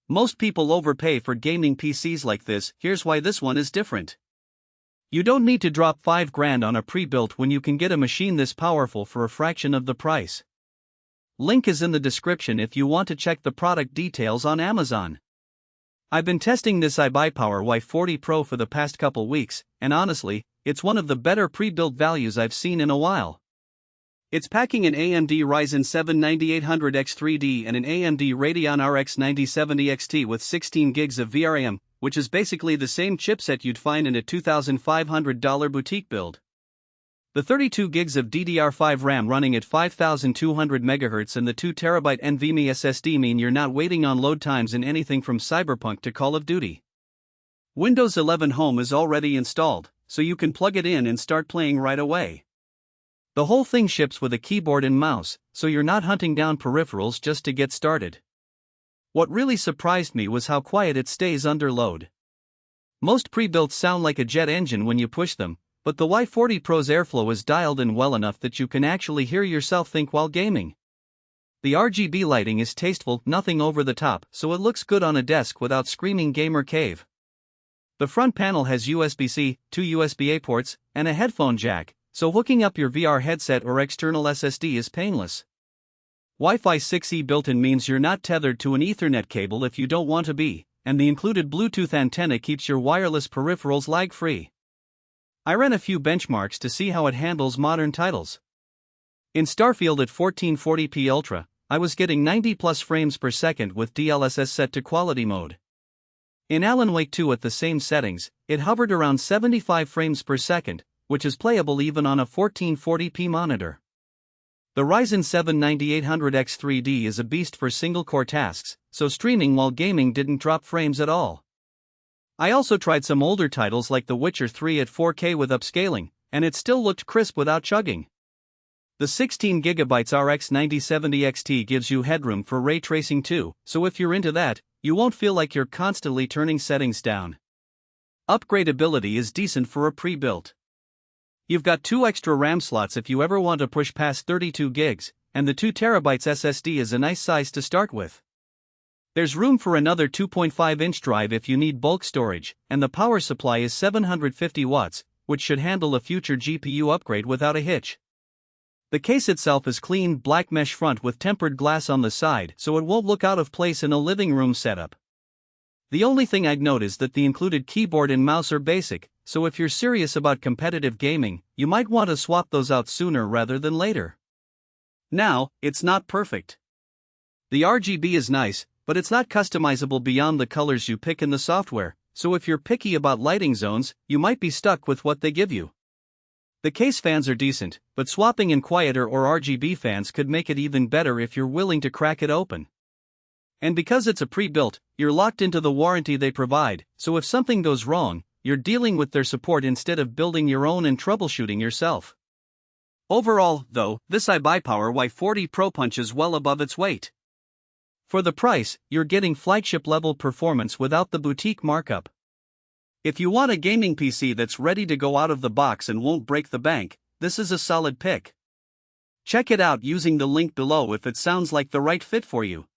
Most people overpay for gaming PCs like this. Here's why this one is different. You don't need to drop $5,000 on a pre-built when you can get a machine this powerful for a fraction of the price. Link is in the description if you want to check the product details on Amazon. I've been testing this iBUYPOWER Y40 PRO for the past couple weeks, and honestly, it's one of the better pre-built values I've seen in a while. It's packing an AMD Ryzen 7 9800X3D and an AMD Radeon RX 9070 XT with 16 gigs of VRAM, which is basically the same chipset you'd find in a $2,500 boutique build. The 32 gigs of DDR5 RAM running at 5200 MHz and the 2TB NVMe SSD mean you're not waiting on load times in anything from Cyberpunk to Call of Duty. Windows 11 Home is already installed, so you can plug it in and start playing right away. The whole thing ships with a keyboard and mouse, so you're not hunting down peripherals just to get started. What really surprised me was how quiet it stays under load. Most pre-builts sound like a jet engine when you push them, but the Y40 Pro's airflow is dialed in well enough that you can actually hear yourself think while gaming. The RGB lighting is tasteful, nothing over the top, so it looks good on a desk without screaming gamer cave. The front panel has USB-C, 2 USB-A ports, and a headphone jack, so hooking up your VR headset or external SSD is painless. Wi-Fi 6E built-in means you're not tethered to an Ethernet cable if you don't want to be, and the included Bluetooth antenna keeps your wireless peripherals lag-free. I ran a few benchmarks to see how it handles modern titles. In Starfield at 1440p Ultra, I was getting 90+ frames per second with DLSS set to quality mode. In Alan Wake 2 at the same settings, it hovered around 75 frames per second, which is playable even on a 1440p monitor. The Ryzen 7 9800X3D is a beast for single-core tasks, so streaming while gaming didn't drop frames at all. I also tried some older titles like The Witcher 3 at 4K with upscaling, and it still looked crisp without chugging. The 16GB RX 9070 XT gives you headroom for ray tracing too, so if you're into that, you won't feel like you're constantly turning settings down. Upgradability is decent for a pre-built. You've got 2 extra RAM slots if you ever want to push past 32 gigs, and the 2TB SSD is a nice size to start with. There's room for another 2.5-inch drive if you need bulk storage, and the power supply is 750 watts, which should handle a future GPU upgrade without a hitch. The case itself is clean black mesh front with tempered glass on the side, so it won't look out of place in a living room setup. The only thing I'd note is that the included keyboard and mouse are basic, so if you're serious about competitive gaming, you might want to swap those out sooner rather than later. Now, it's not perfect. The RGB is nice, but it's not customizable beyond the colors you pick in the software, so if you're picky about lighting zones, you might be stuck with what they give you. The case fans are decent, but swapping in quieter or RGB fans could make it even better if you're willing to crack it open. And because it's a pre-built, you're locked into the warranty they provide, so if something goes wrong, you're dealing with their support instead of building your own and troubleshooting yourself. Overall, though, this iBUYPOWER Y40 Pro punches well above its weight. For the price, you're getting flagship-level performance without the boutique markup. If you want a gaming PC that's ready to go out of the box and won't break the bank, this is a solid pick. Check it out using the link below if it sounds like the right fit for you.